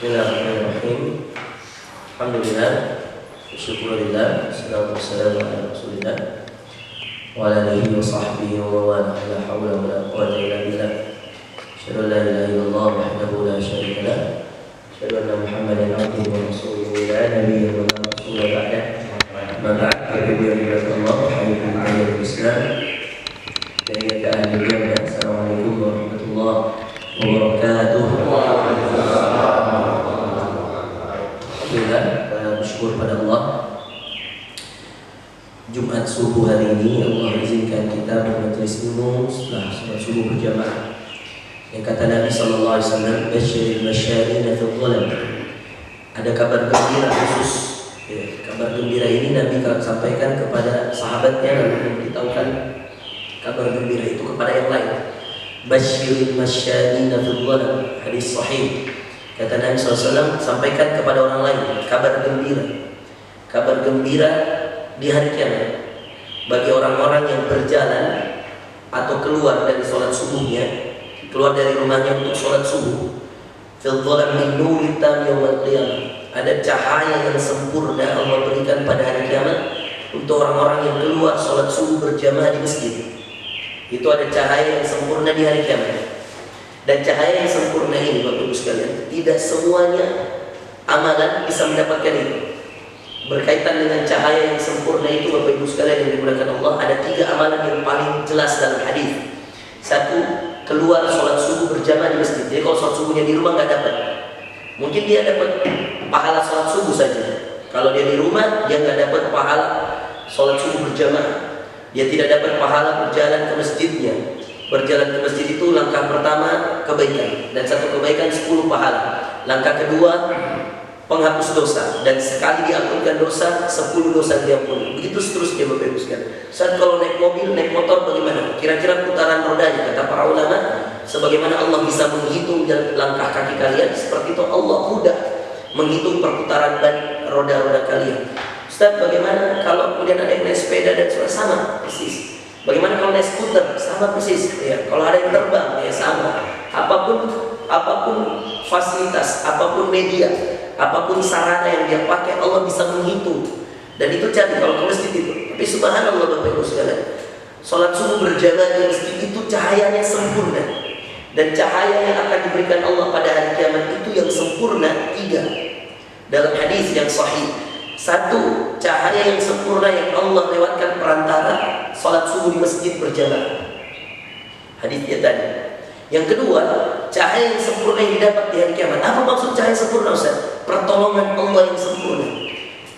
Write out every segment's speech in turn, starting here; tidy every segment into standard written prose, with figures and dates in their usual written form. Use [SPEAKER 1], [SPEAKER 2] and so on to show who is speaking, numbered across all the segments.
[SPEAKER 1] Bismillahirrahmanirrahim. Alhamdulillah, syukurillah, salatu wassalamu ala Rasulillah wa ala alihi wa sahbihi wa man wala, la haula wa la quwwata illa billah. Asyhadu an la ilaha illallah wahdahu la syarika lah. Asyhadu anna Muhammadan abduhu wa rasuluhu la nabiyya wa la rasula ba'dah. Ma ba'd, Allah hayyukum ayyuhal Islam. Jami'at ahli jannah. Assalamualaikum warahmatullahi wabarakatuh. Alhamdulillah, bersyukur pada Allah. Jumat subuh hari ini Allah izinkan kita bermajelis ilmu setelah salat subuh berjamaah. Yang kata Nabi sallallahu alaihi wasallam, "Basyiril masyarina fil dhalam." Ada kabar gembira khusus. Kabar gembira ini Nabi sampaikan kepada sahabatnya lalu memberitahukan kabar gembira itu kepada yang lain. Basyiril masyarina fil dhalam. Hadis sahih. Kata Nabi SAW, sampaikan kepada orang lain kabar gembira. Kabar gembira di hari kiamat bagi orang-orang yang berjalan atau keluar dari sholat subuhnya, keluar dari rumahnya untuk sholat subuh. Fil dhalam min nuri tam yaumil qiyamah. Ada cahaya yang sempurna Allah berikan pada hari kiamat untuk orang-orang yang keluar sholat subuh berjamaah di masjid. Itu ada cahaya yang sempurna di hari kiamat. Dan cahaya yang sempurna ini, Bapak Ibu sekalian, tidak semuanya amalan bisa mendapatkan itu. Berkaitan dengan cahaya yang sempurna itu, Bapak Ibu sekalian yang dimuliakan Allah, ada 3 amalan yang paling jelas dalam hadis. 1, keluar sholat subuh berjamaah di masjid. Jadi kalau sholat subuhnya di rumah nggak dapat. Mungkin dia dapat pahala sholat subuh saja. Kalau dia di rumah, dia nggak dapat pahala sholat subuh berjamaah. Dia tidak dapat pahala berjalan ke masjidnya. Berjalan ke masjid itu langkah pertama kebaikan, dan 1 kebaikan 10 pahala. Langkah kedua penghapus dosa, dan sekali diampunkan dosa 10 dosa diampuni. Begitu seterusnya Bapak Ibu sekalian. Saat kalau naik mobil, naik motor bagaimana? Kira-kira putaran rodanya, kata para ulama, sebagaimana Allah bisa menghitung langkah kaki kalian, seperti itu Allah mudah menghitung perputaran ban roda-roda kalian. Ustaz, bagaimana kalau kemudian ada yang naik sepeda dan sama persis? Bagaimana kalau naik skuter? Sama persis. Ya, kalau ada yang terbang, ya sama. Apapun fasilitas, apapun media, apapun sarana yang dia pakai, Allah bisa menghitung. Dan itu cari kalau ke masjid itu. Tapi subhanallah Bapak Ibu sekalian, sholat subuh berjamaah di masjid itu cahayanya sempurna. Dan cahaya yang akan diberikan Allah pada hari kiamat itu yang sempurna 3. Dalam hadis yang sahih. 1, cahaya yang sempurna yang Allah lewatkan perantara sholat subuh di masjid berjamaah. Hadisnya tadi. Yang kedua, cahaya yang sempurna yang didapat di hari kiamat. Apa maksud cahaya sempurna, Ustaz? Pertolongan Allah yang sempurna.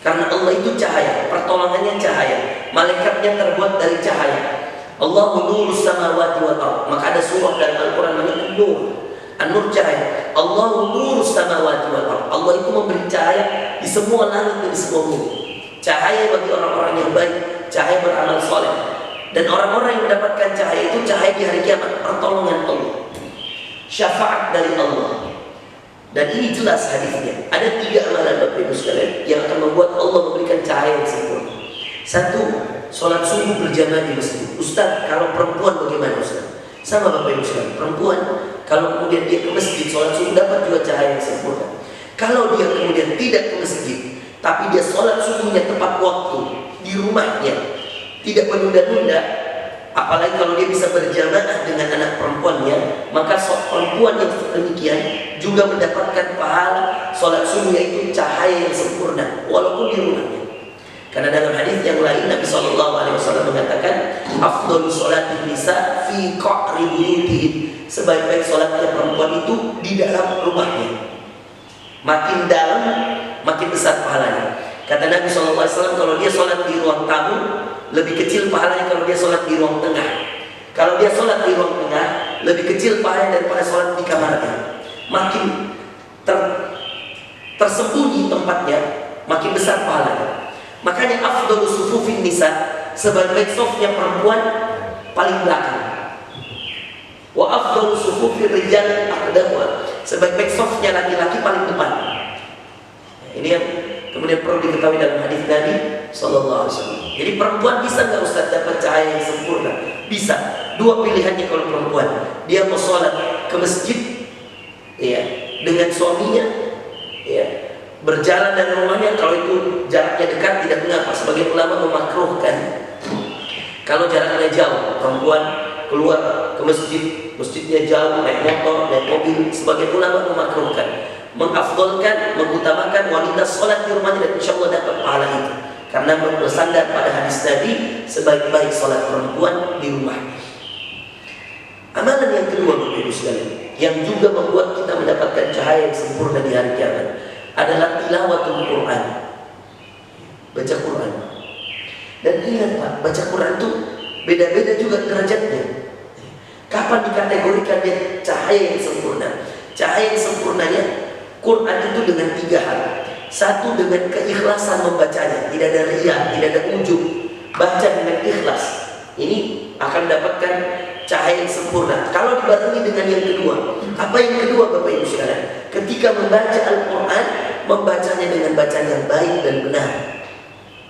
[SPEAKER 1] Karena Allah itu cahaya, pertolongannya cahaya, malaikatnya terbuat dari cahaya. Allahu nurus samawati wal ardh. Maka ada surah dalam Al-Qur'an namanya Nur. An-Nur cahaya. Allahu nurus samawati wal ardh. Allah itu memberi cahaya di semua langit dan di semua bumi. Cahaya bagi orang-orang yang baik, cahaya beramal soleh. Dan orang-orang yang mendapatkan cahaya itu cahaya di hari kiamat, pertolongan Allah, syafaat dari Allah. Dan ini jelas hadisnya. Ada 3 amalan Bapak Ibu sekalian yang akan membuat Allah memberikan cahaya yang sempurna. 1, sholat subuh berjamaah di masjid. Ustaz, kalau perempuan bagaimana Ustaz? Sama Bapak Ibu sekalian, perempuan kalau kemudian dia ke masjid sholat subuh dapat juga cahaya yang sempurna. Kalau dia kemudian tidak ke masjid, tapi dia sholat subuhnya tepat waktu di rumahnya, tidak menunda-nunda, apalagi kalau dia bisa berjamaah dengan anak perempuannya, maka perempuan yang demikian juga mendapatkan pahala sholat subuh, yaitu cahaya yang sempurna walaupun di rumahnya. Karena dalam hadis yang lain Nabi SAW mengatakan, afdhalu sholatin nisa fi qa'ri buyutihin. Sebaik-baik sholatnya perempuan itu di dalam rumahnya. Makin dalam, makin besar pahalanya. Kata Nabi SAW, kalau dia sholat di ruang tamu, lebih kecil pahalanya kalau dia sholat di ruang tengah. Kalau dia sholat di ruang tengah, lebih kecil pahalanya daripada sholat di kamarnya. Makin tersembunyi tempatnya, makin besar pahalanya. Makanya afdalu sufufin nisa, sebaik-baik sofnya perempuan paling belakang. Wa afdalu sufufir rijal aqdamuha, sebaik-baik sofnya laki-laki paling depan. Ini yang kemudian perlu diketahui dalam hadis Nabi sallallahu alaihi wasallam. Jadi perempuan bisa nggak Ustaz dapat cahaya yang sempurna? Bisa. 2 pilihannya kalau perempuan. Dia mau sholat ke masjid, ya, dengan suaminya, Berjalan dari rumahnya, kalau itu jaraknya dekat tidak mengapa. Sebagian ulama memakruhkan kalau jaraknya jauh, perempuan keluar ke masjid, masjidnya jauh, naik motor, naik mobil. Sebagian ulama memakruhkan, mengafdolkan, mengutamakan wanita sholat di rumahnya, dan insya Allah dapat pahala itu. Karena bersandar pada hadis Nabi, sebaik-baik sholat perempuan di rumah. Amalan yang kedua, Bapak Ibu sekalian, yang juga membuat kita mendapatkan cahaya yang sempurna di hari kiamat, adalah tilawatul Quran. Baca Quran. Dan ingat Pak, baca Quran itu beda-beda juga derajatnya. Kapan dikategorikan dia cahaya yang sempurna? Cahaya yang sempurnanya, Quran itu dengan 3 hal. Satu, dengan keikhlasan membacanya, tidak ada riya, tidak ada ujub. Baca dengan ikhlas, ini akan dapatkan cahaya yang sempurna. Kalau dibarengi dengan yang kedua, apa yang kedua Bapak Ibu sekalian? Ketika membaca Al-Quran, membacanya dengan bacaan yang baik dan benar.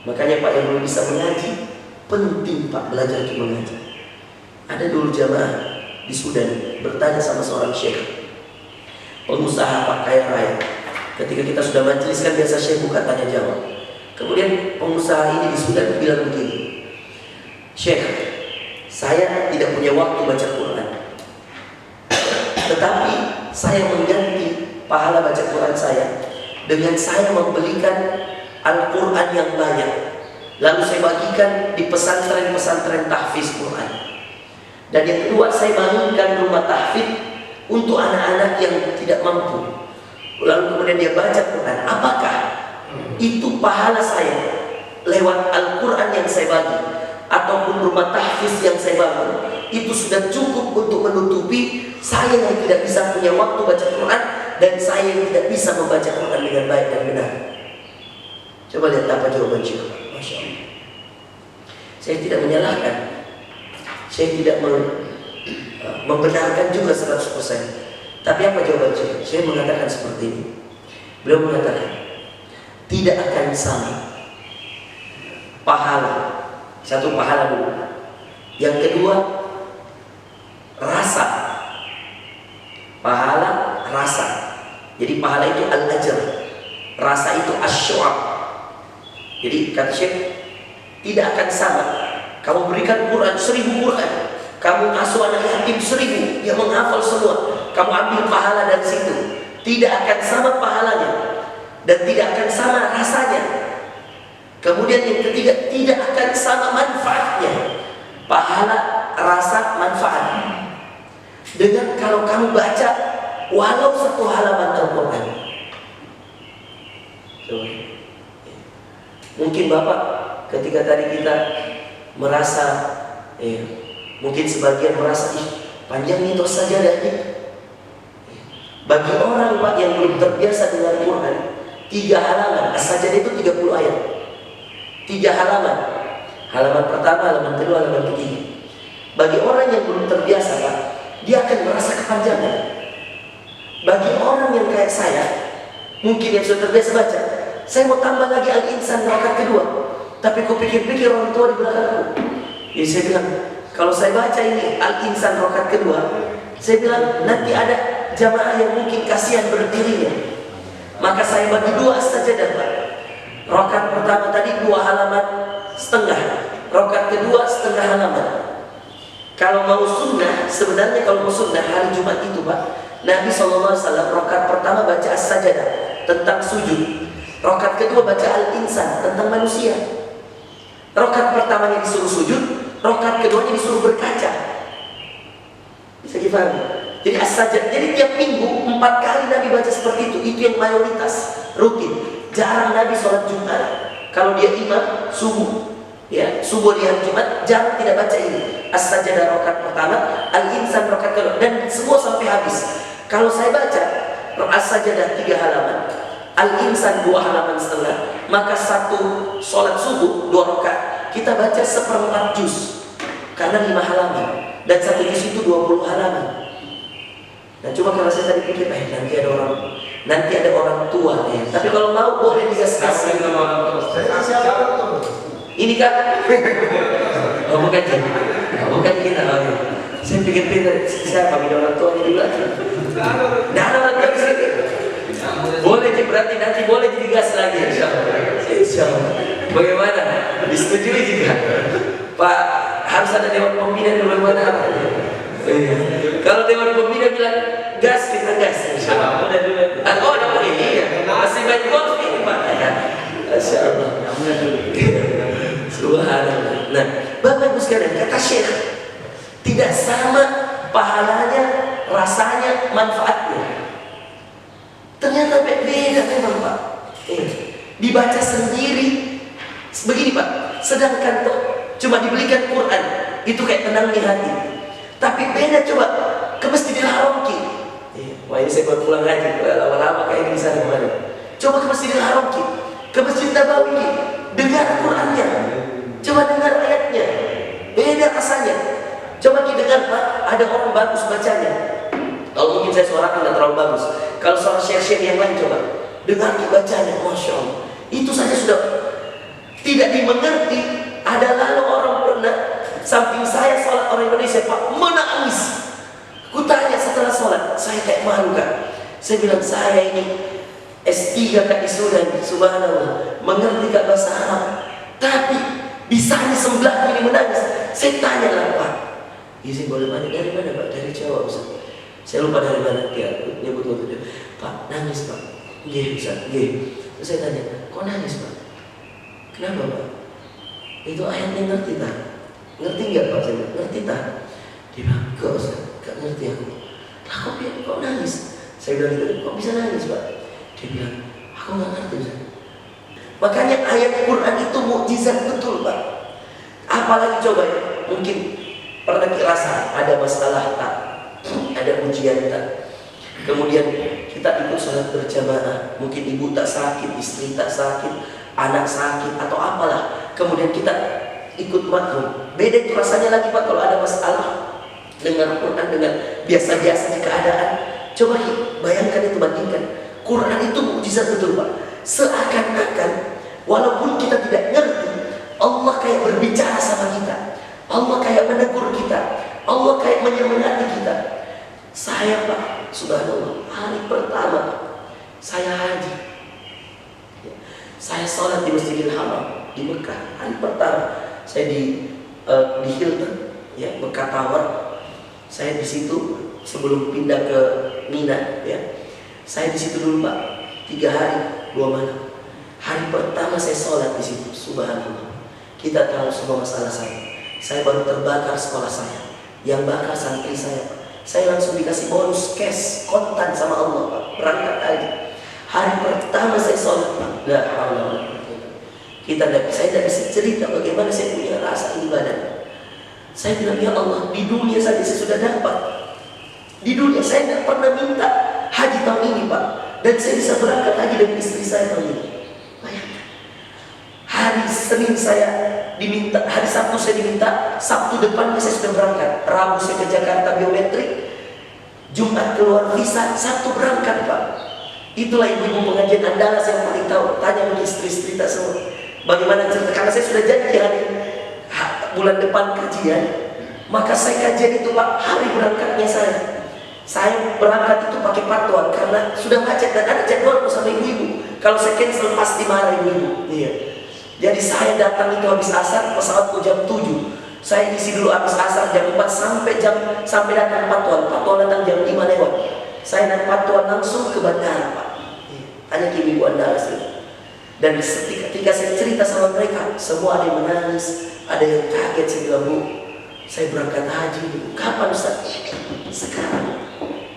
[SPEAKER 1] Makanya Pak yang belum bisa mengaji, penting Pak belajar untuk mengaji. Ada dulu jamaah di Sudan bertanya sama seorang syekh, pengusaha Pak kaya raya. Ketika kita sudah majelis kan biasa syekh buka tanya jawab. Kemudian pengusaha ini di Sudan bilang begini, Syekh, saya tidak punya waktu baca Quran, tetapi saya mengganti pahala baca Quran saya dengan saya membelikan Al-Quran yang banyak, lalu saya bagikan di pesantren-pesantren tahfiz Quran. Dan yang kedua, saya bangunkan rumah tahfiz untuk anak-anak yang tidak mampu, lalu kemudian dia baca Quran. Apakah itu pahala saya lewat Al-Quran yang saya bagi ataupun rumah tahfiz yang saya bangun, itu sudah cukup untuk menutupi saya yang tidak bisa punya waktu baca Quran, dan saya yang tidak bisa membaca Quran dengan baik dan benar? Coba lihat apa jawaban Syekh. Masya Allah. Saya tidak menyalahkan, saya tidak membenarkan juga 100%. Tapi apa jawaban Syekh? Saya mengatakan seperti ini. Beliau mengatakan, tidak akan sama pahala. Satu, pahala dulu. Yang kedua, rasa. Pahala, rasa. Jadi pahala itu al-ajr, rasa itu asy'ar. Jadi kata Syekh, tidak akan sama. Kamu berikan Quran 1000 Quran, kamu asuh anak yatim 1000, dia menghafal semua, kamu ambil pahala dari situ. Tidak akan sama pahalanya, dan tidak akan sama rasanya. Kemudian yang ketiga, tidak akan sama manfaatnya. Pahala, rasa, manfaat. Dengan kalau kamu baca walau 1 halaman Al-Quran. Mungkin Bapak ketika tadi kita merasa, mungkin sebagian merasa, panjang itu sajadahnya. Bagi orang Pak yang belum terbiasa dengan Quran, 3 halaman, as-sajadah itu 30 ayat. 3 halaman. Halaman pertama, halaman kedua, halaman ketiga. Bagi orang yang belum terbiasa Pak, dia akan merasa kepanjangan. Bagi orang yang kayak saya, mungkin yang sudah terbiasa baca, saya mau tambah lagi Al-Insan rakaat kedua, tapi ku pikir-pikir orang tua di belakangku. Jadi saya bilang, kalau saya baca ini Al-Insan rakaat kedua, saya bilang nanti ada jamaah yang mungkin kasihan berdirinya, maka saya bagi 2 sajadah Pak. Rakaat pertama tadi 2 halaman setengah, rakaat kedua setengah halaman. Kalau mau sunnah, sebenarnya kalau mau sunnah hari Jumat itu Pak, Nabi SAW rakaat pertama baca as-sajadah tentang sujud, rakaat kedua baca al-insan tentang manusia. Rakaat pertamanya disuruh sujud, rakaat keduanya disuruh berkaca. Bisa dipahami? Jadi as-sajadah, jadi tiap minggu 4 kali Nabi baca seperti itu yang mayoritas, rutin. Jarang Nabi sholat Jumat, kalau dia imam subuh, ya subuh di hari Jumat, jarang tidak baca ini. As-sajadah rakaat pertama, al-insan rakaat kedua, dan semua sampai habis. Kalau saya baca as-sajadah 3 halaman, al-insan 2 halaman setengah, maka satu sholat subuh 2 rakaat kita baca 1/4 juz, karena 5 halaman, dan satu juz itu 20 halaman. Nah cuma kalau saya tadi pikir, nanti ada orang tua ya. Tapi kalau mau boleh dikasih. Ini kan? Oh bukan jadi, bukan kita. Oh, ya. Saya pikir-pikir siapa orang tua di belakang. Nah orang tua di sini. Boleh Oke, berarti nanti boleh jadi gas lagi insya Allah. Insya Allah. Bagaimana? Disetujui juga. Pak, harus ada Dewan Pembina dulu, bagaimana? Iya. Kalau Dewan Pembina bilang gas, kita gas insya Allah. Oh, ada iya. Masih main golf ini Pak. Masya Allah. Subhanallah. Nah, Bapak Ibu sekalian, kata Syekh, tidak sama pahalanya, rasanya, manfaatnya. Ternyata beda memang Pak. Dibaca sendiri. Begini Pak, sedangkan tuh cuma dibelikan Quran, itu kayak tenang di hati. Tapi beda coba ke Masjidil Haram Ki. Wah ini saya baru pulang haji, lama-lama kayak di sana kemarin. Coba ke Masjidil Haram Ki, ke Masjid Nabawi Ki, dengar Qurannya, coba dengar ayatnya, beda rasanya. Coba Ki dengar Pak, ada orang bagus bacanya. Kalau mungkin saya suara tidak terlalu bagus. Kalau suara syekh-syekh yang lain coba dengar Ki bacanya, masya Allah. Itu saja sudah tidak dimengerti. Ada lalu orang pernah samping saya sholat orang Indonesia Pak menangis. Kutanya setelah sholat, saya kayak malu Kak. Saya bilang saya ini S3 Kak di Sudan, subhanallah, mengerti Kak bahasa Arab, tapi bisa di sebelah ini menangis. Saya tanya lah Pak, izin boleh tanya dari mana Pak? Dari Jawa Ustaz. Saya lupa dari mana dia nyebut waktu dia. Pak nangis Pak. Nggih Ustaz, nggih. Terus saya tanya, kok nangis Pak? Kenapa Pak? Itu ayatnya ngerti tak? Ngerti nggak Pak? Saya bilang, ngerti tak? Dia bilang, enggak Ustaz, gak ngerti aku. Lah kok nangis? Saya bilang gitu, kok bisa nangis Pak? Dia bilang, aku gak ngerti Ustaz. Makanya ayat Quran itu mukjizat betul Pak. Apalagi coba ya, mungkin pernah dirasa ada masalah tak? Ada ujian tak? Kemudian kita ikut sholat berjamaah. Mungkin ibu tak sakit, istri tak sakit, anak sakit atau apalah. Kemudian kita ikut makmum. Beda itu rasanya lagi Pak kalau ada masalah. Dengar Quran dengan biasa-biasa di keadaan. Coba bayangkan itu, bandingkan. Quran itu mukjizat betul Pak. Seakan-akan walaupun kita tidak ngerti, Allah kayak berbicara sama kita. Allah kayak menegur kita. Allah kayak menyemangati kita. Saya Pak, subhanallah, hari pertama saya haji, saya sholat di Masjidil Haram di Mekah. Hari pertama saya di Hilton, ya, Mekah Tower. Saya di situ sebelum pindah ke Mina, ya. Saya di situ dulu Pak, 3 hari 2 malam. Hari pertama saya sholat di situ, subhanallah. Kita tahu semua masalah saya. Saya baru terbakar sekolah saya, yang bakar santri saya Pak. Saya langsung dikasih bonus cash kontan sama Allah Pak, berangkat aja. Hari pertama saya sholat Pak, saya tidak bisa cerita bagaimana saya punya rasa ibadah. Saya bilang ya Allah, di dunia saja saya sudah dapat. Di dunia saya tidak pernah minta haji tahun ini Pak, dan saya bisa berangkat haji dengan istri saya tahun ini. Bayangkan, hari Senin saya diminta, hari Sabtu saya diminta, Sabtu depannya saya sudah berangkat, Rabu saya ke Jakarta biometrik, Jumat keluar visa, Sabtu berangkat Pak. Itulah ibu-ibu pengajian Andalas yang paling tahu. Tanya ke istri-istri tak semua bagaimana cerita, karena saya sudah janji hari bulan depan kajian, maka saya kajian itu Pak, hari berangkatnya saya berangkat itu pakai patuan karena sudah macet dan ada jadwal sama ibu-ibu. Kalau saya cancel pasti marah ibu-ibu. Iya. Jadi saya datang itu habis asar, pesawatku jam 7. Saya isi dulu habis asar jam 4 sampai datang patuan. Patuan datang jam 5 lewat. Saya naik patuan langsung ke bandara Pak. Tanya ke ibu Andalas itu. Dan ketika saya cerita sama mereka, semua ada yang menangis, ada yang kaget. Saya bilang, Bu, saya berangkat haji. Kapan Ustaz? Sekarang.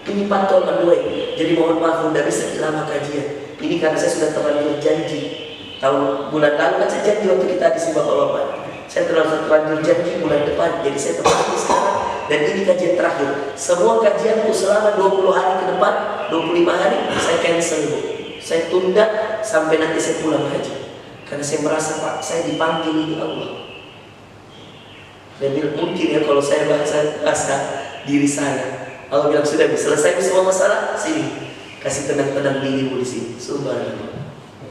[SPEAKER 1] Ini patuan manual. Jadi mohon maaf, tidak bisa lama kajian. Ini karena saya sudah terlanjur janji. Tahun bulan lalu kan saya janji waktu kita di sini Bapak-Bapak. Saya terlanjur janji bulan depan. Jadi saya terlanjur sekarang. Dan ini kajian terakhir. Semua kajianku selama 20 hari ke depan, 25 hari saya cancel Bu. Saya tunda sampai nanti saya pulang haji. Karena saya merasa Pak, saya dipanggil ini Allah. Dan mungkin ya kalau saya bahasa diri saya, Allah bilang sudah selesai semua masalah, sini kasih tenang-tenang dirimu di sini. Subhanallah.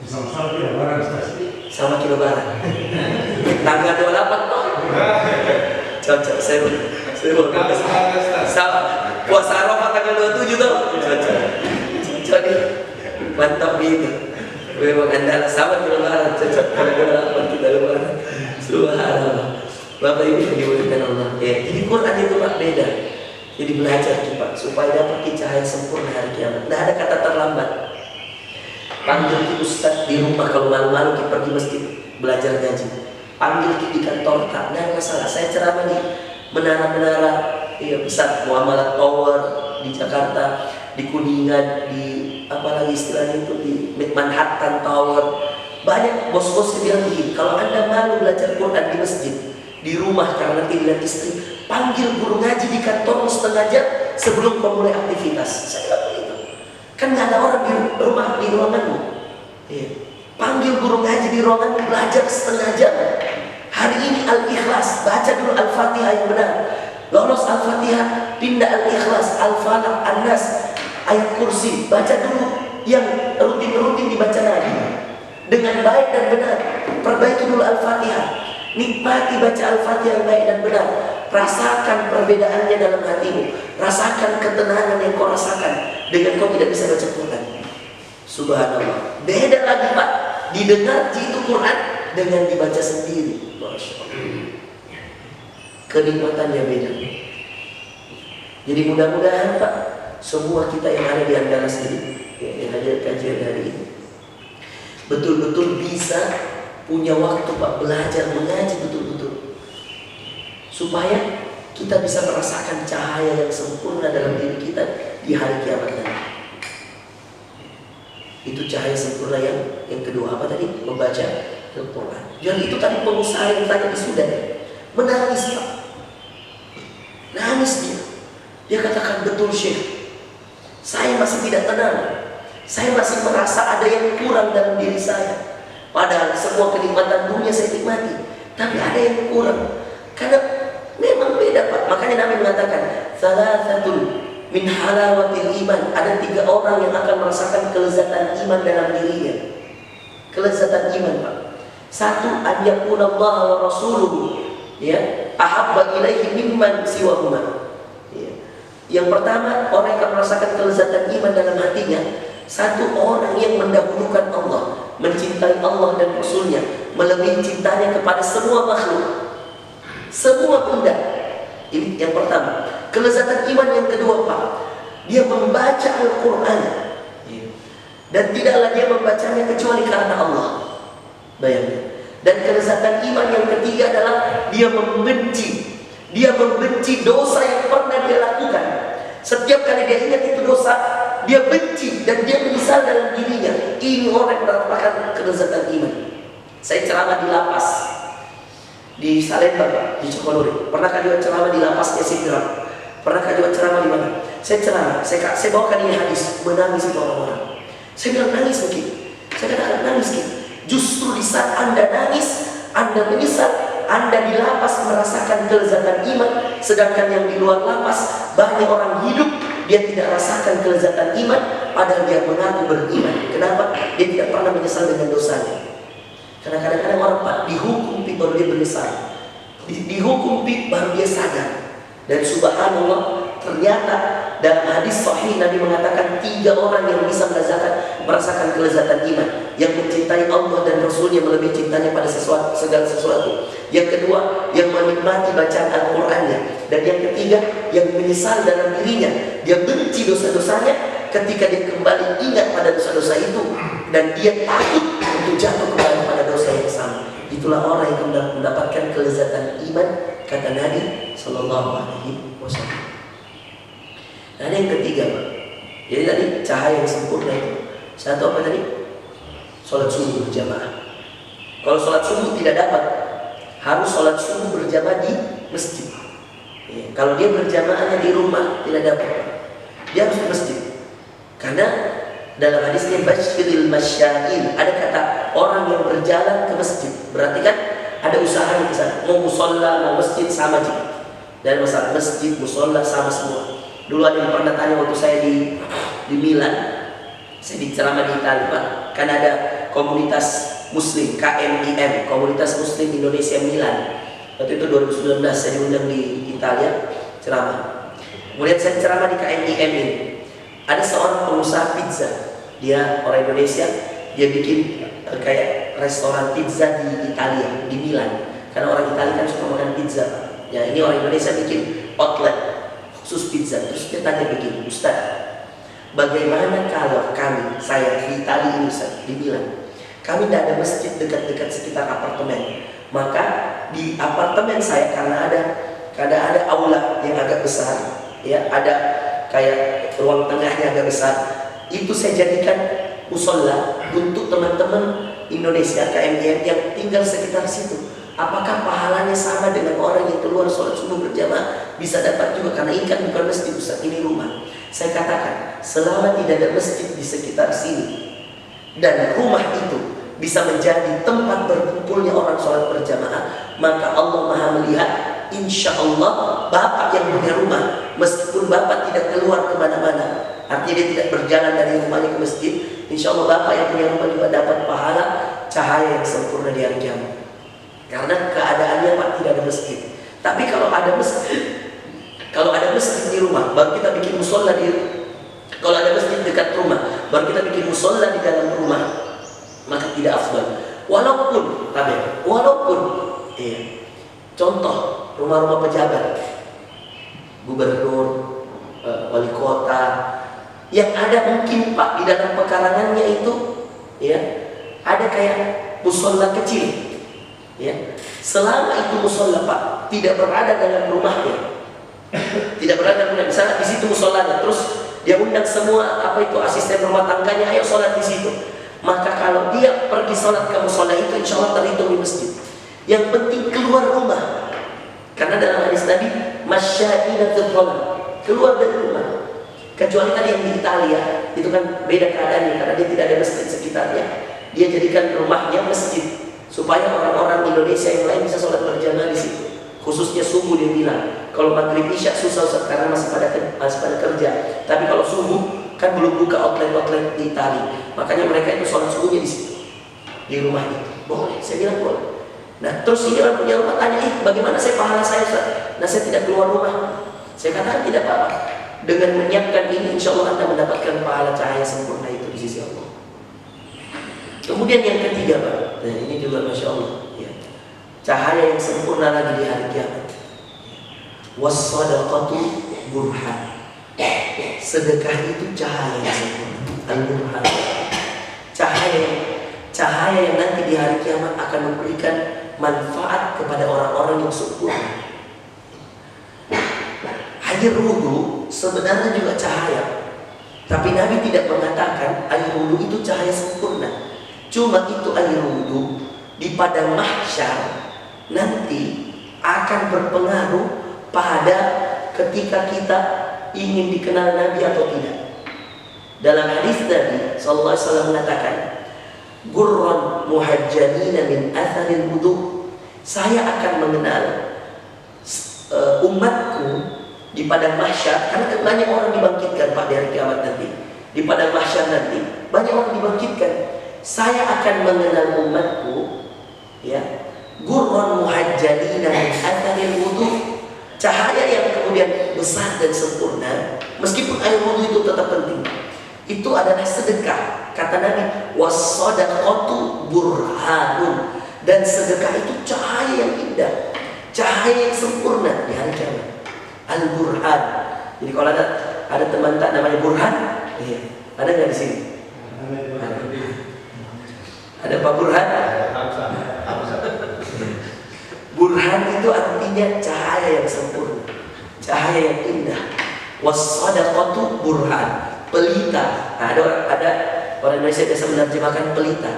[SPEAKER 2] Sama-sama kilo barang Ustaz.
[SPEAKER 1] Sama kilo barang. Tanggal 28 kok. Cocok, saya sama puasa Arafah tanggal 27 tuh. Cocok nih. Mantap gitu. Memang Anda sama di lebaran, cocok kalau kita lebaran. Subhanallah. Bapak Ibu yang dimuliakan Allah. Ya, jadi Quran itu Pak beda. Jadi belajar Pak supaya dapat cahaya sempurna hari kiamat. Tidak ada kata terlambat. Panggil ki ustaz di rumah kalau malu-malu kita pergi masjid belajar ngaji. Panggil ki di kantor tak ada masalah. Saya ceramah di menara-menara besar Muamalah Tower di Jakarta, di Kuningan, di apalagi istilahnya itu di Manhattan Tower. Banyak bos-bos yang bilang begini, kalau Anda malu belajar Quran di masjid, di rumah karena nanti dilihat istri, panggil guru ngaji di kantor setengah jam sebelum kau mulai aktivitas. Saya bilang begitu. Kan nggak ada orang di rumah di ruanganmu. Iya. Panggil guru ngaji di ruanganmu, belajar setengah jam. Hari ini Al-Ikhlas, baca dulu Al-Fatihah yang benar. Lolos Al-Fatihah, pindah Al-Ikhlas, Al-Falaq, An-Nas, ayat kursi, baca dulu yang rutin-rutin dibaca Nabi dengan baik dan benar. Perbaiki dulu Al-Fatihah, nikmati baca Al-Fatihah yang baik dan benar. Rasakan perbedaannya dalam hatimu, rasakan ketenangan yang kau rasakan dengan kau tidak bisa baca Quran. Subhanallah, beda lagi Pak, didengar itu Quran dengan dibaca sendiri. Masya Allah, kenikmatannya beda. Jadi mudah-mudahan Pak, semua kita yang ada di Andalas ini, yang hadir kajian hari ini, betul-betul bisa punya waktu Pak belajar mengaji betul-betul, supaya kita bisa merasakan cahaya yang sempurna dalam diri kita di hari kiamat nanti. Itu cahaya sempurna yang kedua apa tadi? Membaca Al-Quran. Jadi itu tadi pengusaha yang tadi di Sudan menangis Pak, nangis dia. Dia katakan, betul Syekh, saya masih tidak tenang. Saya masih merasa ada yang kurang dalam diri saya. Padahal semua kenikmatan dunia saya nikmati, tapi ada yang kurang. Karena memang beda Pak. Makanya Nabi mengatakan, salasatul min halawatil iman. Ada 3 orang yang akan merasakan kelezatan iman dalam dirinya. Kelezatan iman Pak. 1, an yakunallaha wa rasuluhu ahabba ilaihi mimman siwahuma. Yang pertama, orang yang akan merasakan kelezatan iman dalam hatinya, 1 orang yang mendahulukan Allah, mencintai Allah dan Rasulnya, melebihi cintanya kepada semua makhluk, semua benda. Ini yang pertama. Kelezatan iman yang kedua Pak, dia membaca Al-Quran, dan tidaklah dia membacanya kecuali karena Allah. Bayangkan. Dan kelezatan iman yang ketiga adalah dia membenci dosa yang pernah dia lakukan. Setiap kali dia ingat itu dosa, dia benci dan dia menyesal dalam dirinya. Ini orang yang mendapatkan kelezatan iman. Saya ceramah di lapas di Salemba Pak, di Cokonuri. Pernahkah juga ceramah di lapasnya Sidrap? Pernahkah juga ceramah di mana? Saya ceramah, saya bawakan ini hadis, menangis itu orang-orang. Saya bilang nangis mungkin. Saya katakan nangis gitu. Justru di saat Anda nangis, Anda menyesal, Anda di lapas merasakan kelezatan iman, sedangkan yang di luar lapas banyak orang hidup dia tidak rasakan kelezatan iman, padahal dia mengaku beriman. Kenapa? Dia tidak pernah menyesal dengan dosanya. Karena kadang-kadang orang Pak dihukum baru dia menyesal, dihukum baru dia sadar. Dan subhanallah, ternyata dalam hadis sahih Nabi mengatakan 3 orang yang bisa merasakan kelezatan iman. Yang mencintai Allah dan Rasulnya melebihi cintanya pada segala sesuatu. Yang kedua, yang menikmati bacaan Al-Qurannya. Dan yang ketiga, yang menyesal dalam dirinya. Dia benci dosa-dosanya ketika dia kembali ingat pada dosa-dosa itu. Dan dia takut untuk jatuh kembali pada dosa yang sama. Itulah orang yang mendapatkan kelezatan iman, kata Nabi Sallallahu Alaihi Wasallam. Dan yang ketiga Pak, jadi tadi cahaya yang sempurna itu 1 apa tadi? Sholat subuh berjamaah. Kalau sholat subuh tidak dapat, harus sholat subuh berjamaah di masjid. Kalau dia berjamaahnya di rumah tidak dapat, dia harus ke masjid. Karena dalam hadisnya basyiril masyain, ada kata orang yang berjalan ke masjid, berarti kan ada usaha di sana. Mau musola, mau masjid sama aja. Dan masalah masjid, musola sama semua. Dulu ada yang pernah tanya waktu saya di Milan, saya diceramah di Italia Pak, kan ada komunitas Muslim KMIM, Komunitas Muslim Indonesia Milan. Waktu itu 2019 saya diundang di Italia ceramah. Kemudian saya ceramah di KMIM ini. Ada seorang pengusaha pizza. Dia orang Indonesia, dia bikin kayak restoran pizza di Italia, di Milan. Karena orang Italia kan suka makan pizza. Ya, ini orang Indonesia bikin outlet khusus pizza. Terus dia tanya begini, Ustaz, bagaimana kalau saya di Italia ini, Ustaz, di Milan, kami tidak ada masjid dekat-dekat sekitar apartemen. Maka di apartemen saya karena ada aula yang agak besar, ya, ada kayak ruang tengahnya agak besar, itu saya jadikan musola untuk teman-teman Indonesia KMIM yang tinggal sekitar situ. Apakah pahalanya sama dengan orang yang keluar sholat subuh berjamaah? Bisa dapat juga, karena ini kan bukan masjid, Ustaz, ini rumah. Saya katakan, selama tidak ada masjid di sekitar sini dan rumah itu bisa menjadi tempat berkumpulnya orang sholat berjamaah, maka Allah Maha melihat. Insya Allah bapak yang punya rumah, meskipun bapak tidak keluar kemana-mana, artinya dia tidak berjalan dari rumahnya ke masjid, insya Allah bapak yang punya rumah juga dapat pahala cahaya yang sempurna di hari kiamat. Karena keadaannya Pak tidak ada masjid. Tapi kalau ada masjid di rumah, baru kita bikin musola di. Kalau ada masjid dekat rumah, baru kita bikin musola di dalam rumah, maka tidak afdal. Walaupun, contoh rumah-rumah pejabat, gubernur, wali kota, yang ada mungkin Pak di dalam pekarangannya itu, ya, ada kayak musola kecil. Ya, selama itu musola Pak tidak berada dalam rumahnya, tidak berada dalam misalnya di situ musolanya, terus dia undang semua asisten rumah tangganya, ayo sholat di situ. Maka kalau dia pergi sholat ke musola itu, insya Allah terhitung di masjid. Yang penting keluar rumah, karena dalam hadis Nabi, masya'inatul sholat, keluar dari rumah. Kecuali tadi yang di Italia, itu kan beda keadaannya, karena dia tidak ada masjid sekitarnya. Dia jadikan rumahnya masjid, supaya orang-orang Indonesia yang lain bisa sholat berjamaah di situ. Khususnya subuh dia bilang, kalau maghrib isya susah karena masih pada kerja. Tapi kalau subuh kan belum buka outlet di Italia, makanya mereka itu sholat subuhnya di situ, di rumah itu. Boleh, saya bilang boleh. Nah terus ini orang punya rumah tanya, bagaimana pahala saya? Nah saya tidak keluar rumah. Saya katakan tidak apa-apa. Dengan menyiapkan ini, insya Allah Anda mendapatkan pahala cahaya sempurna itu di sisi Allah. Kemudian yang ketiga Pak, nah ini juga Masya Allah, ya, cahaya yang sempurna lagi di hari kiamat. Was-sadaqatu burhan. Sedekah itu cahaya yang sempurna. Al-burhan, cahaya yang nanti di hari kiamat akan memberikan manfaat kepada orang-orang yang sempurna. Air wudhu sebenarnya juga cahaya, tapi Nabi tidak mengatakan air wudhu itu cahaya sempurna. Cuma itu air wudhu di padang mahsyar nanti akan berpengaruh pada ketika kita ingin dikenal Nabi atau tidak. Dalam hadis Nabi sallallahu alaihi wasallam mengatakan, "Gurran muhajjalina min atharil wudhu." Saya akan mengenal umatku di padang mahsyar, karena banyak orang dibangkitkan Pak di hari kiamat nanti. Di padang mahsyar nanti banyak orang dibangkitkan. Saya akan mengenal umatku, ya, gurran muhajjalina min atharil wudhu, cahaya yang kemudian besar dan sempurna. Meskipun air wudhu itu tetap penting, itu adalah sedekah. Kata Nabi, was-sadaqatu burhanun, dan sedekah itu cahaya yang indah, cahaya yang sempurna di hari kiamat. Al-burhan. Jadi kalau ada teman tak namanya Burhan, ada nggak di sini? Ada Pak Burhan? Burhan itu artinya cahaya yang sempurna, cahaya yang indah. Was-sadaqatu burhan, pelita. Nah, ada orang Indonesia biasa menerjemahkan pelita.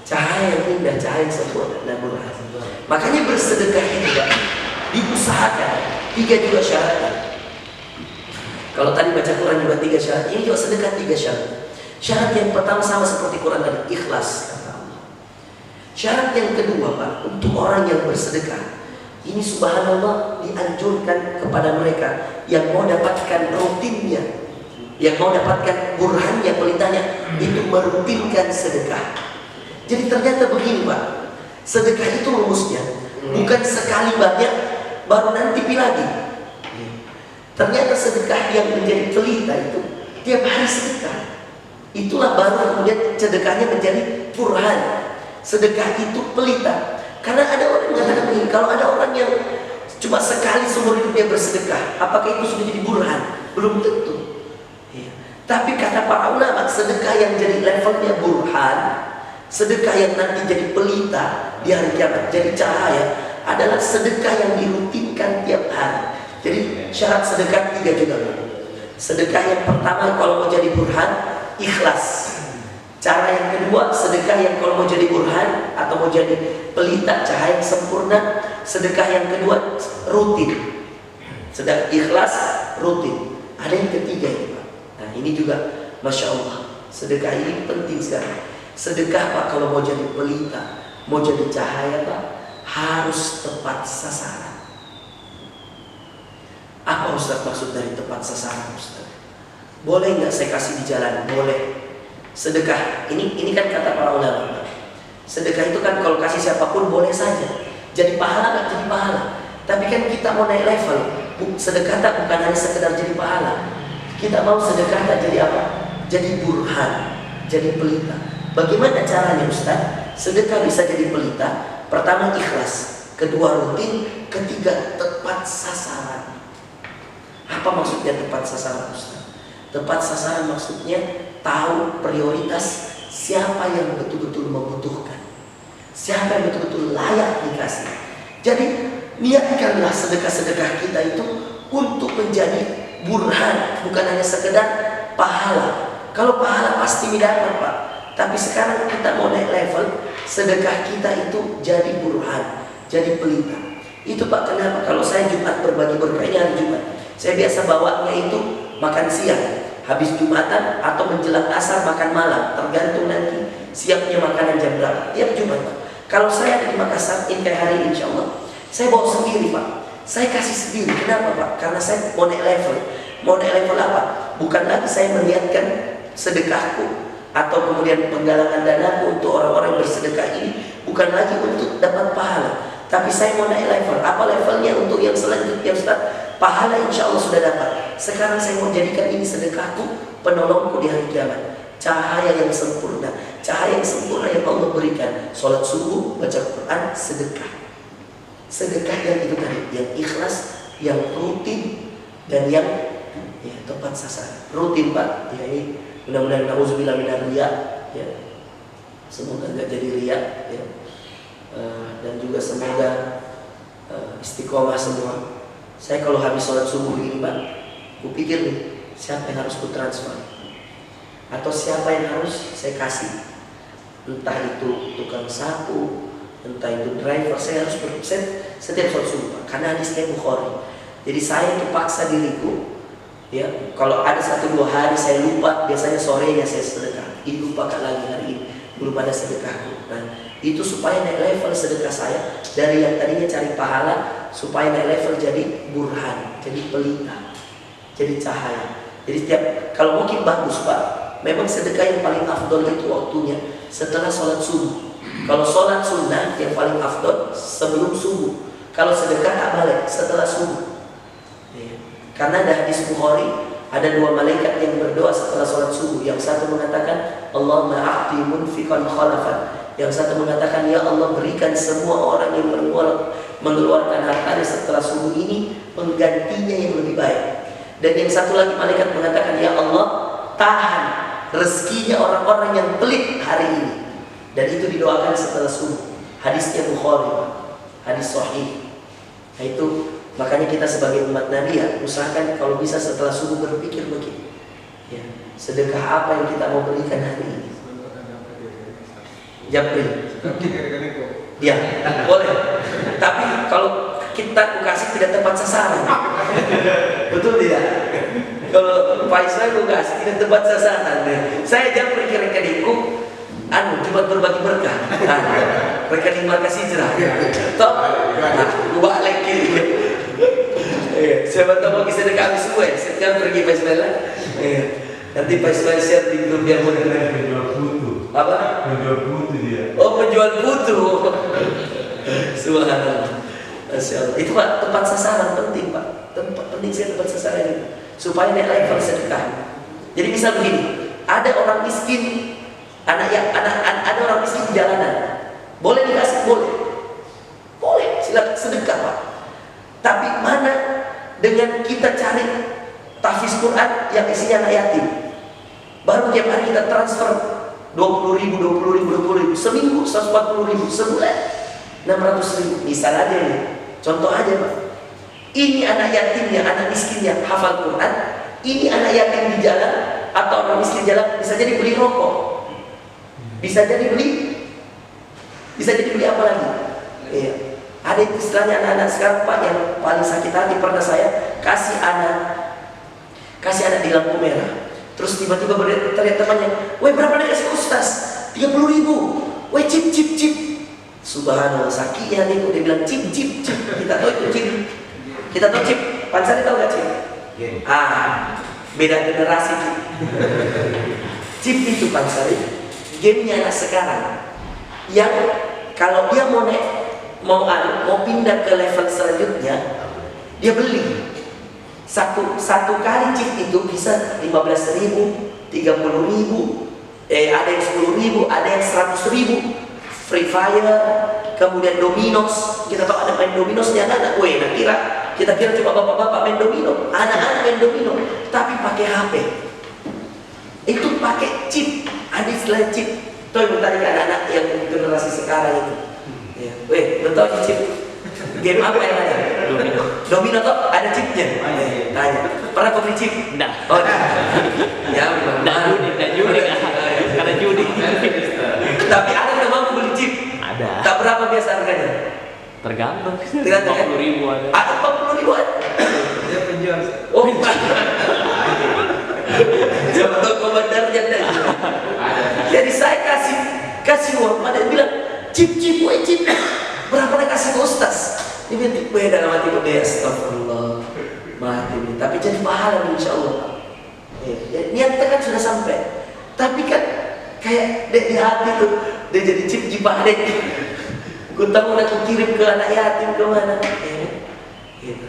[SPEAKER 1] Cahaya yang indah, cahaya yang sempurna, dan burhan. Makanya bersedekah itu Pak, diusahakan. 3 juga syaratnya. Kalau tadi baca Quran juga 3 syarat, ini juga sedekah 3 syarat. Syarat yang pertama sama seperti Quran tadi, ikhlas, kata Allah. Syarat yang kedua Pak, untuk orang yang bersedekah, ini subhanallah dianjurkan kepada mereka yang mau dapatkan rutinnya, yang mau dapatkan burhannya, pelitanya, itu merutinkan sedekah. Jadi ternyata begini Pak, sedekah itu rumusnya bukan sekali banyak baru nanti pi lagi. Ternyata sedekah yang menjadi pelita itu tiap hari sedekah. Itulah baru kemudian sedekahnya menjadi burhan. Sedekah itu pelita. Karena ada orang yang mengatakan begini, kalau ada orang yang cuma sekali seumur hidupnya bersedekah, apakah itu sudah jadi burhan? Belum tentu. Ya. Tapi kata para ulama, sedekah yang jadi levelnya burhan, sedekah yang nanti jadi pelita di hari kiamat, jadi cahaya, adalah sedekah yang dirutinkan tiap hari. Jadi syarat sedekah 3 juga. Sedekah yang pertama kalau mau jadi burhan, ikhlas. Cara yang kedua, sedekah yang kalau mau jadi burhan atau mau jadi pelita cahaya yang sempurna, sedekah yang kedua rutin. Sedekah ikhlas rutin. Ada yang ketiga ini, Pak. Nah, ini juga Masya Allah, sedekah ini penting sekali. Sedekah, Pak, kalau mau jadi pelita, mau jadi cahaya, Pak, harus tepat sasaran. Apa Ustaz maksud dari tepat sasaran, Ustaz? Boleh nggak saya kasih di jalan? Boleh. Sedekah, ini kan kata para ulama. Sedekah itu kan kalau kasih siapapun boleh saja. Jadi pahala nggak jadi pahala. Tapi kan kita mau naik level. Sedekah tak bukan hanya sekedar jadi pahala. Kita mau sedekah tak jadi apa? Jadi burhan, jadi pelita. Bagaimana caranya, Ustaz? Sedekah bisa jadi pelita. Pertama ikhlas, kedua rutin, ketiga tepat sasaran. Apa maksudnya tepat sasaran, Ustaz? Tepat sasaran maksudnya tahu prioritas siapa yang betul-betul membutuhkan, siapa yang betul-betul layak dikasih. Jadi niatkanlah sedekah-sedekah kita itu untuk menjadi burhan, bukan hanya sekedar pahala. Kalau pahala pasti didapat, Pak. Tapi sekarang kita mau naik level, sedekah kita itu jadi burhan, jadi pelita. Itu Pak, kenapa kalau saya Jumat berbagi berkah, ini hari Jumat, saya biasa bawanya itu makan siang, habis Jumatan atau menjelang asar makan malam, tergantung nanti siapnya makanan jam berapa. Tiap Jumat, Pak. Kalau saya ada di Makassar, ini kayak hari ini insya Allah, saya bawa sendiri, Pak. Saya kasih sendiri. Kenapa, Pak? Karena saya mau naik level. Mau naik level apa? Bukan lagi saya meniatkan sedekahku atau kemudian penggalangan danaku untuk orang-orang yang bersedekah ini, bukan lagi untuk dapat pahala. Tapi saya mau naik level. Apa levelnya untuk yang selanjutnya, Ustaz? Pahala insya Allah sudah dapat. Sekarang saya mau jadikan ini sedekahku, penolongku di hari kiamat. Cahaya yang sempurna, cahaya yang sempurna yang Allah berikan. Sholat subuh, baca Quran, sedekah. Sedekah yang itu tadi, yang ikhlas, yang rutin, dan yang tepat sasaran. Rutin, Pak. Ya, ini mudah-mudahan na'udzubillah minar riya, ya. Semoga enggak jadi riya, ya. Dan juga semoga istiqomah semua. Saya kalau habis sholat subuh ini, Pak, kupikir nih, siapa yang harus kutransfer atau siapa yang harus saya kasih, entah itu tukang sapu, entah itu driver. Saya harus setiap sholat subuh, Pak, karena hadisnya Bukhari. Jadi saya itu paksa diriku, ya, kalau ada 1-2 hari saya lupa, biasanya sorenya saya sedekah. Ini lupa lagi hari ini, belum ada sedekahku. Nah, itu supaya naik level sedekah saya dari yang tadinya cari pahala, supaya naik level jadi burhan, jadi pelita, jadi cahaya. Jadi setiap, kalau mungkin bagus, Pak, memang sedekah yang paling afdol itu waktunya setelah sholat subuh. Kalau sholat sunnah yang paling afdol sebelum subuh. Kalau sedekah tak balik setelah subuh. Karena ada hadis Bukhari, ada 2 malaikat yang berdoa setelah sholat subuh. Yang satu mengatakan, Allahumma a'ti munfiqan khalafan. Yang satu mengatakan, ya Allah, berikan semua orang yang mengeluarkan hartanya setelah subuh ini menggantinya yang lebih baik. Dan yang satu lagi malaikat mengatakan, ya Allah, tahan rezekinya orang-orang yang pelit hari ini. Dan itu didoakan setelah subuh. Hadisnya Bukhari, hadis sahih. Nah, itu makanya kita sebagai umat Nabi, ya, usahakan kalau bisa setelah subuh berpikir begini, ya, sedekah apa yang kita mau berikan hari ini. Japri, ya boleh. Tapi kalau kita kasih tidak tepat sasaran, betul tidak? Kalau Pak Ismail kasih tidak tepat sasaran, saya japri ke rekeningku, cuma berbagi berkah. Rekening Markas Hijrah. Toh, gua lagi. Siapa tahu kita sedekah habis semua. Sekarang pergi Pak Ismail. Nanti Pak Ismail share di grup yang mau
[SPEAKER 2] penjual putu.
[SPEAKER 1] Apa?
[SPEAKER 2] Penjual putu dia.
[SPEAKER 1] Oh, penjual putu. Subhanallah. Masya Allah. Itu Pak, tempat sasaran penting, Pak. Penting saya tempat sasaran itu supaya naik level sedekah. Jadi misal begini, Ada orang miskin, ada orang miskin di jalanan. Boleh dikasih? Boleh. Boleh, silakan sedekah Pak. Tapi mana dengan kita cari tahfiz Quran yang isinya anak yatim? Baru tiap hari kita transfer 20.000, 20.000, seminggu 140.000, sebulan 600.000. Misal aja nih, contoh aja Pak. Ini anak yatimnya, anak miskinnya hafal Quran. Ini anak yatim di jalan atau orang miskin jalan, bisa jadi beli rokok, bisa jadi beli apa lagi? Iya. Ada istilahnya anak-anak sekarang Pak yang paling sakit hati, pernah saya kasih anak di lampu merah. Terus tiba-tiba terlihat temannya, "Weh, berapa nih kasih Ustaz?" 30.000. "Weh, cip." Subhanallah, sakitnya nih, dia bilang cip. Kita tahu itu cip. Kita tahu cip. Pansari tahu gak cip? Beda generasi cip. Cip itu Pansari, gamenya anak sekarang. Yang kalau dia mau pindah ke level selanjutnya, dia beli. Satu kali chip itu bisa 15.000, 30.000, ada yang 10.000, ada yang 100.000. Free Fire, kemudian Dominos. Kita tahu ada main Dominos nih anak-anak. Kita kira cuma bapak-bapak main domino, anak-anak main domino, tapi pakai HP. Itu pakai chip, ada istilah chip. Itu yang bertanya ke anak-anak yang generasi sekarang itu. Ya. Betul chip? Game apa yang ada? Domino toh ada chipnya. Tanya. Pernah kau beli chip?
[SPEAKER 3] Enggak.
[SPEAKER 1] Oh, ya,
[SPEAKER 3] Enggak judi. Karena judi.
[SPEAKER 1] Tapi ada yang mampu beli chip.
[SPEAKER 3] Ada.
[SPEAKER 1] Tak berapa biasa harganya?
[SPEAKER 3] Tergantung.
[SPEAKER 1] 40.000
[SPEAKER 3] ada.
[SPEAKER 1] Ada 40.000 ada.
[SPEAKER 4] Dia penjual.
[SPEAKER 1] Oh, siapa tahu komandarnya ada. Jadi saya kasih uang, ada yang bilang cip, berapa nak kasih ke Ustaz? Dia bilang beda dalam hati dia, astagfirullah, mati ini. Tapi jadi pahala insya Allah. Niatnya kan sudah sampai. Tapi kan kayak di hati tuh, dia jadi cip dek. Ku tahu nak kirim ke anak yatim kemana? Gitu.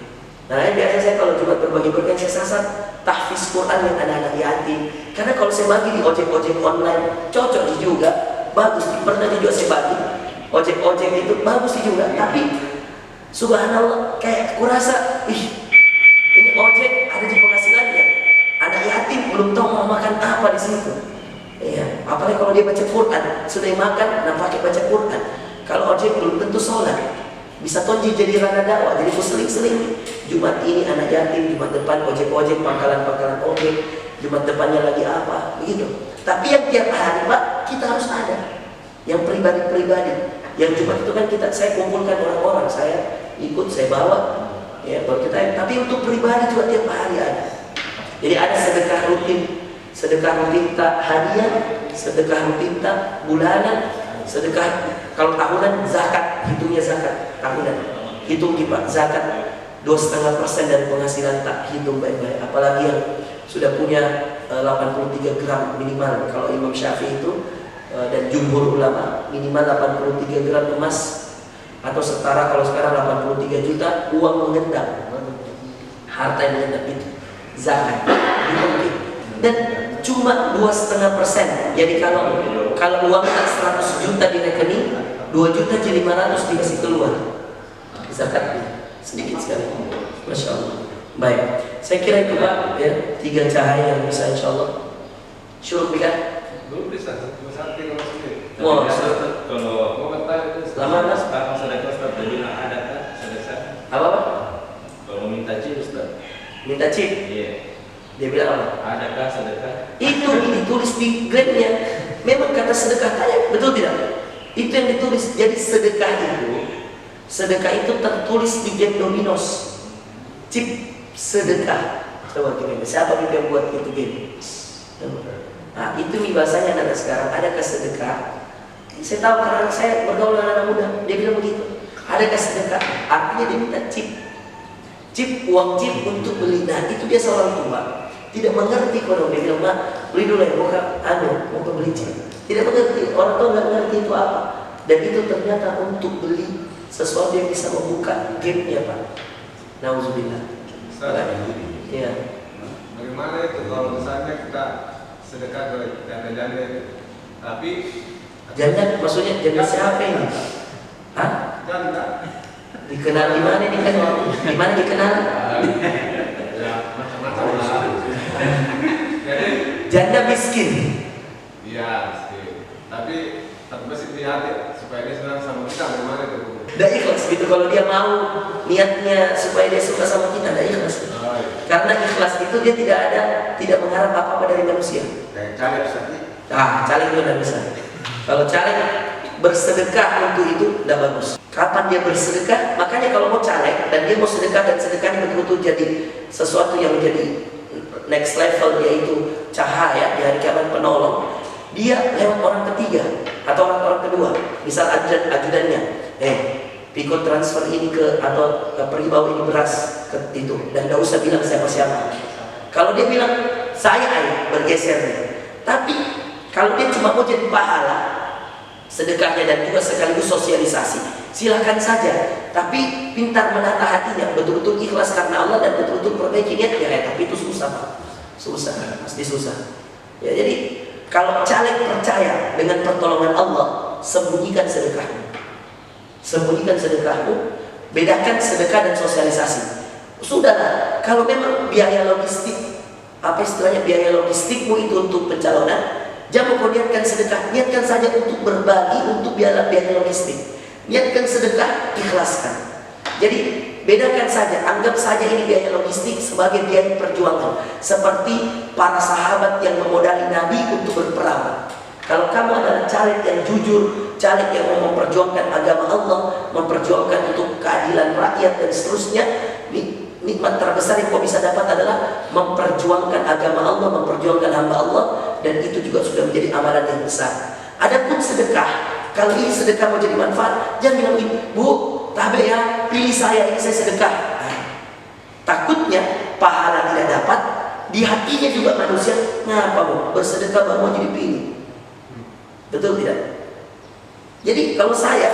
[SPEAKER 1] Nah, biasa saya kalau cuma berbagi berkah saya sasar tahfiz Quran yang anak-anak yatim. Karena kalau saya bagi di ojek-ojek online cocok juga, bagus. Pernah juga saya bagi ojek-ojek itu bagus juga. Tapi subhanallah kayak kurasa, ini ojek ada di penghasilannya. Anak yatim belum tahu mau makan apa di situ. Iya, apalagi kalau dia baca Quran, sudah makan, pakai baca Quran. Kalau ojek belum tentu sholat, bisa tonji jadi rana dakwah, jadi seling-seling. Jumat ini anak yatim, Jumat depan ojek-ojek, pangkalan-pangkalan ojek, Jumat depannya lagi apa, begitu. Tapi yang tiap hari Pak, kita harus ada. Yang pribadi-pribadi, yang Jumat itu kan saya kumpulkan orang-orang, saya ikut, saya bawa, ya buat kita. Tapi untuk pribadi juga tiap hari ada. Jadi ada sedekah rutin tak harian, sedekah rutin tak bulanan, sedekah kalau tahunan zakat, hitungnya zakat tahunan, hitung Pak zakat 2,5% dari penghasilan, tak hitung baik-baik. Apalagi yang sudah punya 83 gram minimal, kalau Imam Syafi'i itu dan jumhur ulama minimal 83 gram emas atau setara kalau sekarang 83 juta uang mengendap, harta yang mengendap itu zakat dihitung. Dan cuma 2,5%. Jadi kalau uang tak 100 juta di rekening, 2 juta jadi 500 dikasih keluar zakatnya, sedikit sekali. Masya Allah. Baik, saya kira itu Pak ya, 3 cahaya yang bisa insya Allah syuruk kan?
[SPEAKER 4] Belum bisa, satu sendiri.
[SPEAKER 1] Wah,
[SPEAKER 4] kalau mau kata itu
[SPEAKER 1] lama mas?
[SPEAKER 4] sekarang sedekah Ustaz, jadi ada kan sedekah?
[SPEAKER 1] Apa Pak?
[SPEAKER 4] Kalau minta chip Ustaz.
[SPEAKER 1] Minta chip?
[SPEAKER 4] Iya.
[SPEAKER 1] Dia bilang apa?
[SPEAKER 4] Adakah sedekah?
[SPEAKER 1] Itu ditulis di grade-nya. Memang kata sedekah tanya, betul tidak? Itu yang ditulis. Jadi sedekah itu tertulis di game Dominos. Chip sedekah. Coba gini, siapa yang buat itu game? Nah, itu nih bahasanya anak sekarang. Adakah sedekah? Saya tahu karena saya bergaul dengan anak muda. Dia bilang begitu. Adakah sedekah? Artinya dia minta chip. Uang chip untuk beli. Nah, itu dia seorang tua. Tidak mengerti kalau dia bilang, "Mak, beli dulu ya, mau beli chip." Tidak mengerti, orang tua nggak mengerti itu apa. Dan itu ternyata untuk beli sesuatu yang bisa membuka game-nya Pak. Nauzubillah.
[SPEAKER 4] Ustaz,
[SPEAKER 1] Iya.
[SPEAKER 4] bagaimana itu kalau misalnya kita
[SPEAKER 5] sedekah ke janda-janda itu. Tapi
[SPEAKER 1] Janda maksudnya janda siapa ini? Hah?
[SPEAKER 5] janda
[SPEAKER 1] Dikenal di mana nih kan? Di mana dikenal?
[SPEAKER 5] ya macam-macam lah. Jadi
[SPEAKER 1] Janda miskin.
[SPEAKER 5] iya sih. Tapi masih hati supaya dia senang sama kita bagaimana itu.
[SPEAKER 1] Nggak ikhlas gitu kalau dia mau niatnya supaya dia suka sama kita, nggak ikhlas.
[SPEAKER 5] Oh, iya.
[SPEAKER 1] Karena ikhlas itu dia tidak mengharap apa-apa dari manusia.
[SPEAKER 5] Kayak caleg Ustaz.
[SPEAKER 1] Caleg itu nggak bisa. Kalau caleg bersedekah untuk itu tidak bagus. Kapan dia bersedekah? Makanya kalau mau caleg dan dia mau sedekah dan sedekahnya betul-betul jadi sesuatu yang menjadi next level, yaitu cahaya di hari kiamat penolong. Dia lewat orang ketiga atau orang kedua, misal ajudannya, pikul transfer ini ke atau peribau ini beras ke itu, dan tidak usah bilang siapa-siapa. Kalau dia bilang saya bergeser, tapi kalau dia cuma mau jadi pahala sedekahnya dan juga sekaligus sosialisasi, silakan saja. Tapi pintar menata hatinya, betul-betul ikhlas karena Allah dan betul-betul perbaiki niatnya. Tapi itu susah, Pak. Susah, pasti susah. Ya, jadi kalau caleg percaya dengan pertolongan Allah, sembunyikan sedekahmu. Sembunyikan sedekahmu, bedakan sedekah dan sosialisasi. Sudahlah, kalau memang biaya logistik, apa istilahnya biaya logistikmu itu untuk pencalonan, jangan kau niatkan sedekah, niatkan saja untuk berbagi untuk biaya logistik. Niatkan sedekah, ikhlaskan. Jadi bedakan saja, anggap saja ini biaya logistik sebagai biaya perjuangan. Seperti para sahabat yang memodali Nabi untuk berperang. Kalau kamu adalah caleg yang jujur, caleg yang mau memperjuangkan agama Allah, memperjuangkan untuk keadilan rakyat dan seterusnya, nikmat terbesar yang kau bisa dapat adalah memperjuangkan agama Allah, memperjuangkan hamba Allah, dan itu juga sudah menjadi amalan yang besar. Adapun sedekah, kalau ini sedekah mau jadi manfaat, jangan bilang ini, Bu, tabe ya, pilih saya, ini saya sedekah. Takutnya pahala tidak dapat, di hatinya juga manusia, ngapa Bu, bersedekah baru mau jadi pilih. Betul tidak? Jadi kalau saya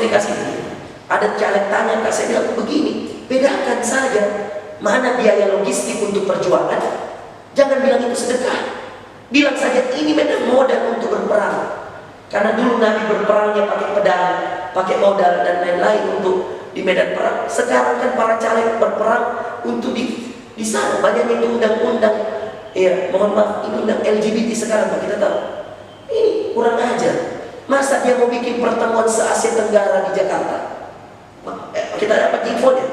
[SPEAKER 1] dikasih ini, ada caleg tanya, Kak, saya bilang begini, bedakan saja mana biaya logistik untuk perjuangan. Jangan bilang itu sedekah. Bilang saja ini memang modal untuk berperang. Karena dulu Nabi berperangnya pakai pedang, pakai modal dan lain-lain untuk di medan perang. Sekarang kan para caleg berperang untuk di sana. Banyaknya itu undang-undang, ya mohon maaf, ini undang LGBT sekarang Pak, kita tahu. Ini kurang ajar. Masa dia mau bikin pertemuan se-Asia Tenggara di Jakarta? Kita dapat infonya.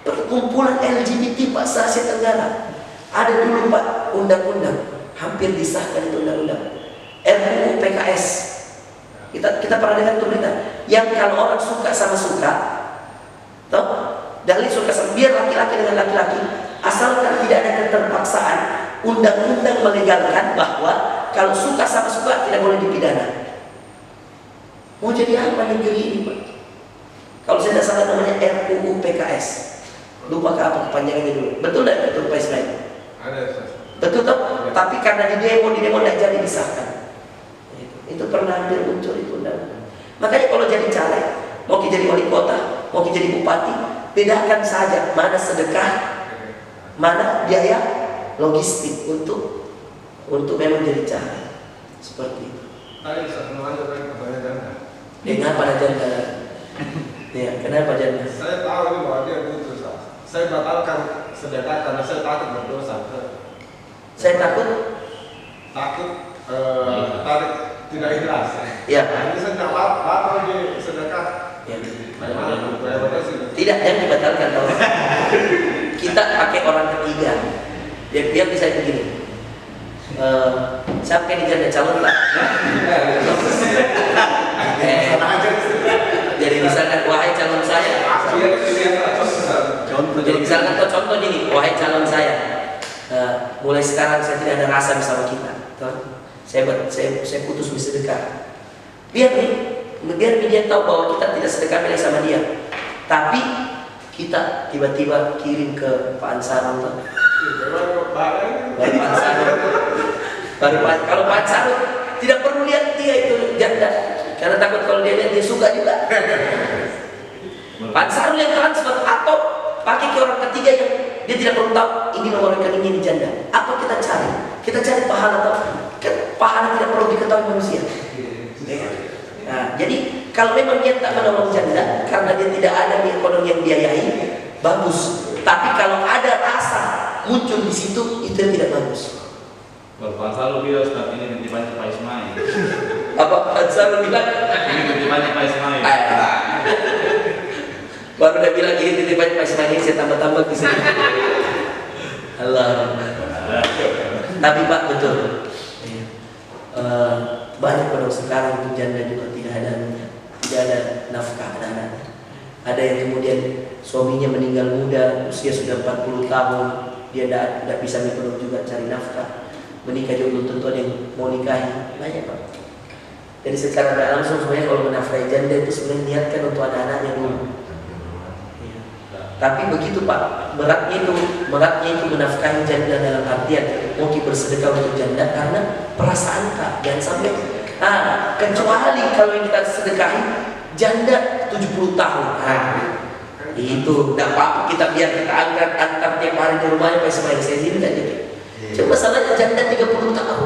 [SPEAKER 1] Perkumpulan LGBT Pak se-Asia Tenggara. Ada dulu Pak undang-undang, hampir disahkan itu undang-undang. RUU PKS. Kita pernah dengar tuh berita. Yang kalau orang suka sama suka, toh, dalil suka sama, biar laki-laki dengan laki-laki, asalkan tidak ada keterpaksaan, undang-undang melegalkan bahwa kalau suka sama suka tidak boleh dipidana. Mau jadi apa negeri ini Pak? Kalau saya tidak salah namanya RUU PKS. Lupa ke apa kepanjangannya dulu. Betul tidak? Betul Pak Ismail?
[SPEAKER 5] Ada Ustaz.
[SPEAKER 1] Betul toh? Tapi karena di demo tidak jadi disahkan. Itu pernah hampir muncul itu undang-undang. Makanya kalau jadi caleg, mau jadi wali kota, mau jadi bupati, bedakan saja mana sedekah, mana biaya logistik untuk memang jadi caleg. Seperti itu.
[SPEAKER 5] Tadi Ustaz melanjutkan kepada janda.
[SPEAKER 1] Kenapa janda? Ya, kenapa janda?
[SPEAKER 5] Saya tahu ini bahwa dia butuh Ustaz. Saya batalkan sedekah karena saya takut berdosa.
[SPEAKER 1] Saya takut.
[SPEAKER 5] Tarik tidak ikhlas.
[SPEAKER 1] Ya.
[SPEAKER 5] Jadi saya tidak batal di sedekah.
[SPEAKER 1] Ya.
[SPEAKER 5] Bagaimana?
[SPEAKER 1] Tidak, yang dibatalkan tahu. Kita pakai orang ketiga. Dia bisa begini. Siapa yang dijanda calon Pak? Jadi misalkan wahai calon saya. Jadi misalkan contoh gini, wahai calon saya, mulai sekarang saya tidak ada rasa bersama kita. Saya putus bersedekah. Biar dia tahu bahwa kita tidak sedekah milih sama dia. Tapi kita tiba-tiba kirim ke Pak Ansarul. Kalau Pak Ansarul tidak perlu lihat dia itu janda, karena takut kalau dia lihat dia suka juga. Pak Ansarul yang transfer atau pakai ke orang ketiga yang dia tidak perlu tahu ini nomor rekeningnya di janda. Apa kita cari? kita cari pahala atau kan pahala tidak perlu diketahui manusia. Nah, jadi kalau memang dia tak menolong janda karena dia tidak ada di ekonomi yang biayai, bagus. Tapi kalau ada rasa muncul di situ, itu yang tidak bagus.
[SPEAKER 4] Bapak selalu bilang Ustaz, ini titipannya Pak Ismail.
[SPEAKER 1] Apa selalu bilang?
[SPEAKER 4] Ini titipannya Pak Ismail.
[SPEAKER 1] Baru udah bilang ini titipan Pak Ismail, saya tambah-tambah di sini. Allah. Tapi Pak betul. Banyak pada sekarang itu janda juga tidak ada nafkah anak-anak. Ada yang kemudian suaminya meninggal muda, usia sudah 40 tahun, dia tidak bisa ekonomi juga cari nafkah. Menikah juga belum tentu ada yang mau nikahi, banyak Pak. Jadi secara tidak langsung sebenarnya kalau menafkahi janda itu sebenarnya niatkan untuk anak-anaknya dulu. Ya. Tapi begitu Pak, beratnya itu menafkahi janda dalam artian mungkin bersedekah untuk janda karena perasaan Kak, jangan sampai kecuali kalau yang kita sedekahi janda 70 tahun. Itu tidak apa-apa, kita biar kita antar tiap hari di rumahnya Pak Ismail, saya sini kan jadi. Cuma masalahnya janda 30 tahun